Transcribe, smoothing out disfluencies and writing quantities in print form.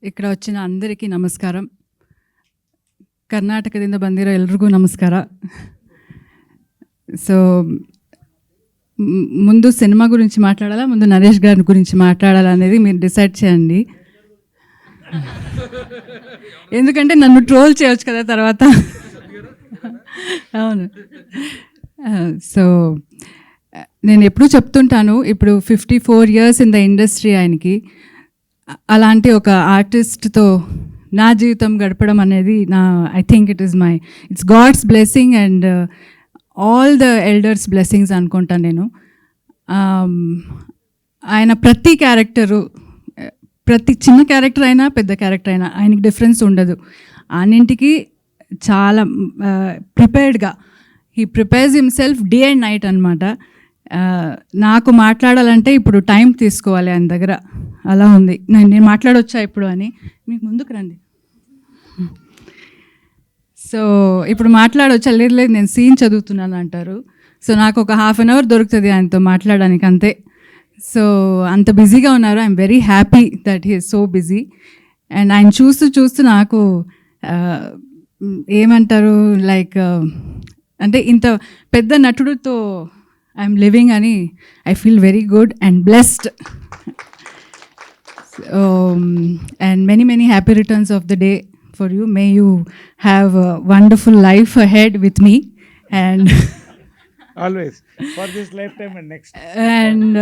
ఇక్కడ వచ్చిన అందరికీ ನಮಸ್ಕಾರ. ಕರ್ನಾಟಕದಿಂದ ಬಂದಿರೋ ಎಲ್ರಿಗೂ ನಮಸ್ಕಾರ. సో ముందు సినిమా గురించి మాట్లాడాలా, ముందు నరేష్ గారి గురించి మాట్లాడాలా అనేది మీరు డిసైడ్ చేయండి. ఎందుకంటే నన్ను ట్రోల్ చేయొచ్చు కదా తర్వాత. అవును. సో నేను ఎప్పుడూ చెప్తుంటాను, ఇప్పుడు 54 years ఇన్ ద ఇండస్ట్రీ ఆయనకి. అలాంటి ఒక ఆర్టిస్ట్తో నా జీవితం గడపడం అనేది I think it's God's blessing and all the elders blessings అనుకుంటాను నేను. ఆయన ప్రతి క్యారెక్టరు, ప్రతి చిన్న క్యారెక్టర్ అయినా పెద్ద క్యారెక్టర్ అయినా ఆయనకి డిఫరెన్స్ ఉండదు. అన్నింటికి చాలా ప్రిపేర్డ్గా he prepares himself day and night అనమాట. నాకు మాట్లాడాలంటే ఇప్పుడు టైం తీసుకోవాలి ఆయన దగ్గర, అలా ఉంది. నేను మాట్లాడొచ్చా ఇప్పుడు అని, మీకు ముందుకు రండి. సో ఇప్పుడు మాట్లాడొచ్చా? లేదు నేను సీన్ చదువుతున్నాను అంటారు. సో నాకు ఒక 1/2 hour దొరుకుతుంది ఆయనతో మాట్లాడడానికి, అంతే. సో అంత బిజీగా ఉన్నారు. I'm very happy that he is so busy. And ఆయన చూస్తూ నాకు ఏమంటారు, లైక్ అంటే ఇంత పెద్ద నటుడితో ఐఎమ్ లివింగ్ అని I feel very good and blessed. And many happy returns of the day for you. May you have a wonderful life ahead with me, and always for this lifetime and next. And